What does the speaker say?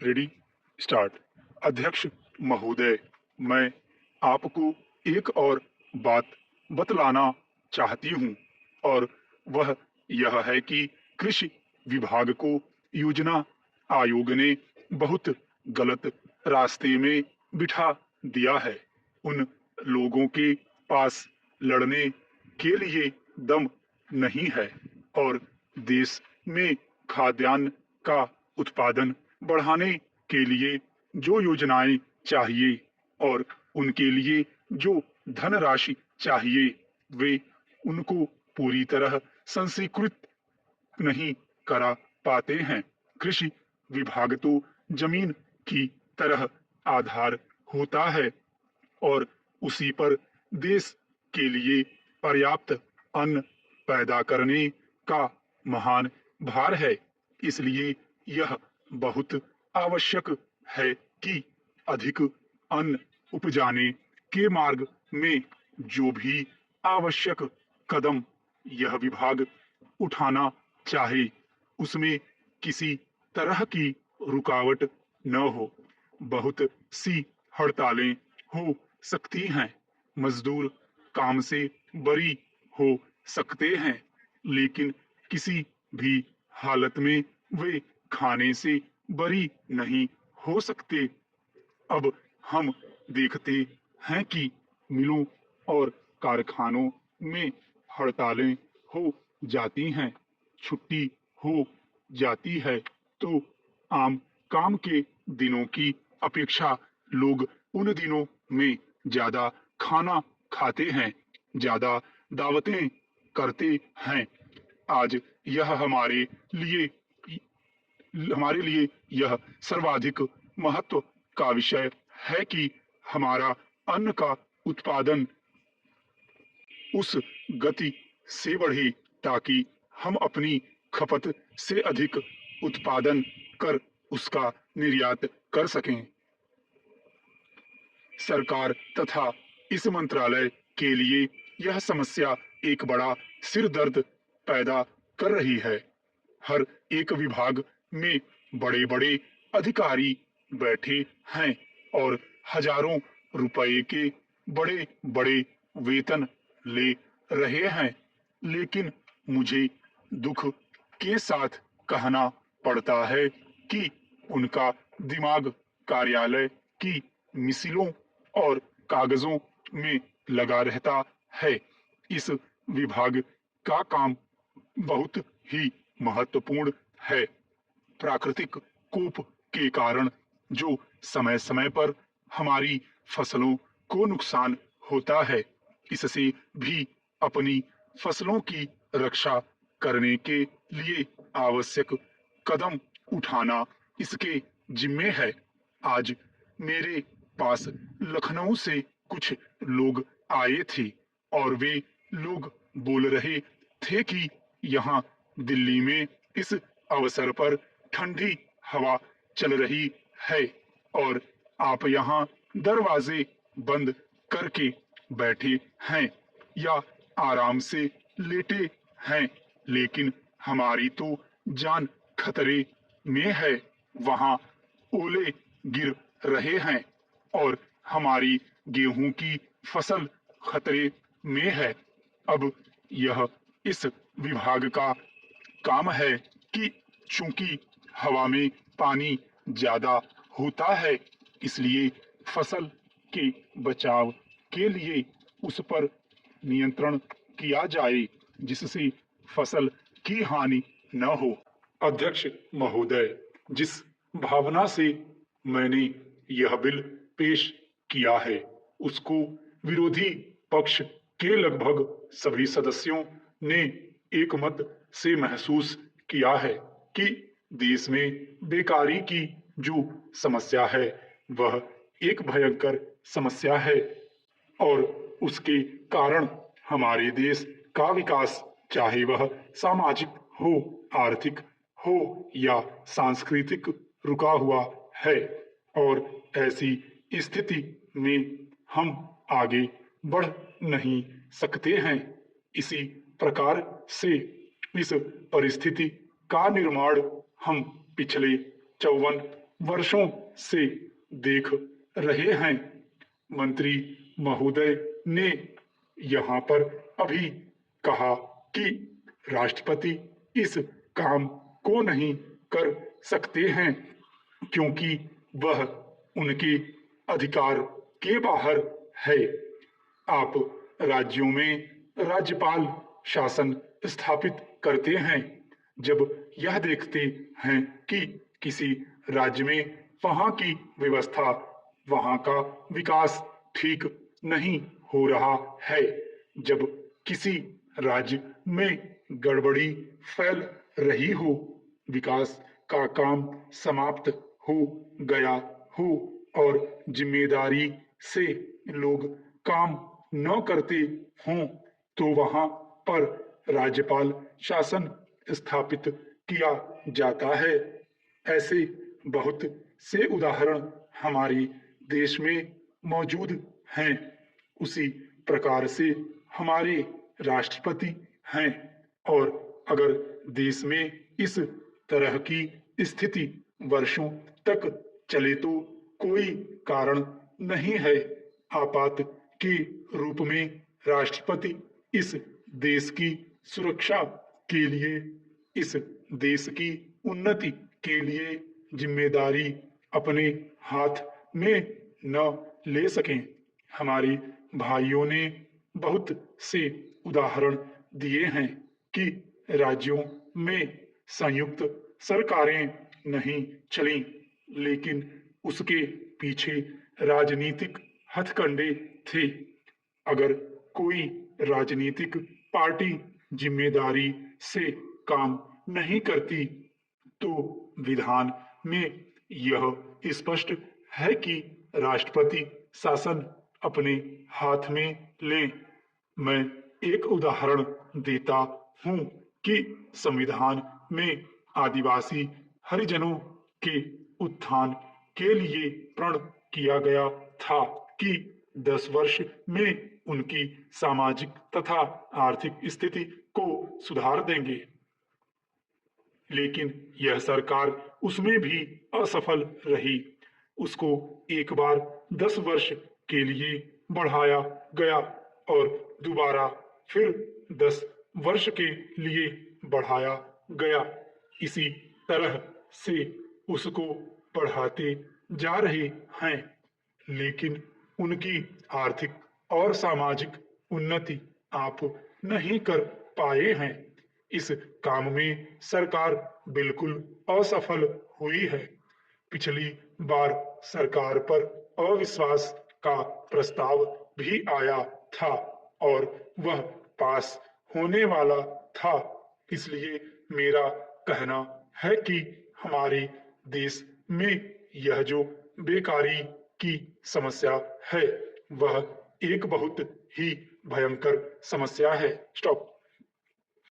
Ready start. अध्यक्ष महोदय, मैं आपको एक और बात बतलाना चाहती हूँ और वह यह है कि कृषि विभाग को योजना आयोग ने बहुत गलत रास्ते में बिठा दिया है। उन लोगों के पास लड़ने के लिए दम नहीं है और देश में खाद्यान्न का उत्पादन बढ़ाने के लिए जो योजनाएं चाहिए और उनके लिए जो धनराशि चाहिए, वे उनको पूरी तरह संस्कृत नहीं करा पाते हैं। कृषि विभाग तो जमीन की तरह आधार होता है और उसी पर देश के लिए पर्याप्त अन्न पैदा करने का महान भार है। इसलिए यह बहुत आवश्यक है कि अधिक अन्न उपजाने के मार्ग में जो भी आवश्यक कदम यह विभाग उठाना चाहे, उसमें किसी तरह की रुकावट न हो। बहुत सी हड़तालें हो सकती हैं, मजदूर काम से बरी हो सकते हैं, लेकिन किसी भी हालत में वे खाने से बरी नहीं हो सकते। अब हम देखते हैं कि मिलों और कारखानों में हड़तालें हो जाती हैं, छुट्टी हो जाती है, तो आम काम के दिनों की अपेक्षा लोग उन दिनों में ज्यादा खाना खाते हैं, ज्यादा दावतें करते हैं। आज यह हमारे लिए यह सर्वाधिक महत्व का विषय है कि हमारा अन्न का उत्पादन उस गति से बढ़े ताकि हम अपनी खपत से अधिक उत्पादन कर उसका निर्यात कर सकें। सरकार तथा इस मंत्रालय के लिए यह समस्या एक बड़ा सिरदर्द पैदा कर रही है। हर एक विभाग में बड़े बड़े अधिकारी बैठे हैं और हजारों रुपए के बड़े बड़े वेतन ले रहे हैं, लेकिन मुझे दुख के साथ कहना पड़ता है कि उनका दिमाग कार्यालय की मिसिलों और कागजों में लगा रहता है। इस विभाग का काम बहुत ही महत्वपूर्ण है। प्राकृतिक कोप के कारण जो समय समय पर हमारी फसलों को नुकसान होता है, इससे भी अपनी फसलों की रक्षा करने के लिए आवश्यक कदम उठाना इसके जिम्मे है। आज मेरे पास लखनऊ से कुछ लोग आए थे और वे लोग बोल रहे थे कि यहाँ दिल्ली में इस अवसर पर ठंडी हवा चल रही है और आप यहाँ दरवाजे बंद करके बैठे हैं या आराम से लेटे हैं, लेकिन हमारी तो जान खतरे में है। वहाँ ओले गिर रहे हैं और हमारी गेहूं की फसल खतरे में है। अब यह इस विभाग का काम है कि चूंकि हवा में पानी ज्यादा होता है, इसलिए फसल के बचाव के लिए उस पर नियंत्रण किया जाए जिससे फसल की हानि न हो। अध्यक्ष महोदय, जिस भावना से मैंने यह बिल पेश किया है, उसको विरोधी पक्ष के लगभग सभी सदस्यों ने एक मत से महसूस किया है कि देश में बेकारी की जो समस्या है वह एक भयंकर समस्या है और उसके कारण हमारे देश का विकास, चाहे वह सामाजिक हो, आर्थिक हो या सांस्कृतिक, रुका हुआ है और ऐसी स्थिति में हम आगे बढ़ नहीं सकते हैं। इसी प्रकार से इस परिस्थिति का निर्माण हम पिछले 54 वर्षों से देख रहे हैं। मंत्री महोदय ने यहाँ पर अभी कहा कि राष्ट्रपति इस काम को नहीं कर सकते हैं क्योंकि वह उनके अधिकार के बाहर है। आप राज्यों में राज्यपाल शासन स्थापित करते हैं जब यह देखते हैं कि किसी राज्य में वहाँ की व्यवस्था, वहाँ का विकास ठीक नहीं हो रहा है, जब किसी राज्य में गड़बड़ी फैल रही हो, विकास का काम समाप्त हो गया हो और जिम्मेदारी से लोग काम न करते हों, तो वहां पर राज्यपाल शासन स्थापित किया जाता है। ऐसे बहुत से उदाहरण हमारे देश में मौजूद हैं। उसी प्रकार से हमारे राष्ट्रपति हैं और अगर देश में इस तरह की स्थिति वर्षों तक चले तो कोई कारण नहीं है। आपात के रूप में राष्ट्रपति इस देश की सुरक्षा के लिए, इस देश की उन्नति के लिए जिम्मेदारी अपने हाथ में न ले सकें। हमारे भाइयों ने बहुत से उदाहरण दिए हैं कि राज्यों में संयुक्त सरकारें नहीं चली, लेकिन उसके पीछे राजनीतिक हथकंडे थे। अगर कोई राजनीतिक पार्टी जिम्मेदारी से काम नहीं करती तो विधान में यह स्पष्ट है कि राष्ट्रपति शासन अपने हाथ में ले। मैं एक उदाहरण देता हूँ कि संविधान में आदिवासी हरिजनों के उत्थान के लिए प्रण किया गया था कि 10 वर्ष में उनकी सामाजिक तथा आर्थिक स्थिति को सुधार देंगे, लेकिन यह सरकार उसमें भी असफल रही। उसको एक बार 10 वर्ष के लिए बढ़ाया गया और दोबारा फिर 10 वर्ष के लिए बढ़ाया गया। इसी तरह से उसको बढ़ाते जा रहे हैं, लेकिन उनकी आर्थिक और सामाजिक उन्नति आप नहीं कर पाए हैं। इस काम में सरकार बिल्कुल असफल हुई है। पिछली बार सरकार पर अविश्वास का प्रस्ताव भी आया था और वह पास होने वाला था। इसलिए मेरा कहना है कि हमारे देश में यह जो बेकारी की समस्या है वह एक बहुत ही भयंकर समस्या है। स्टॉप।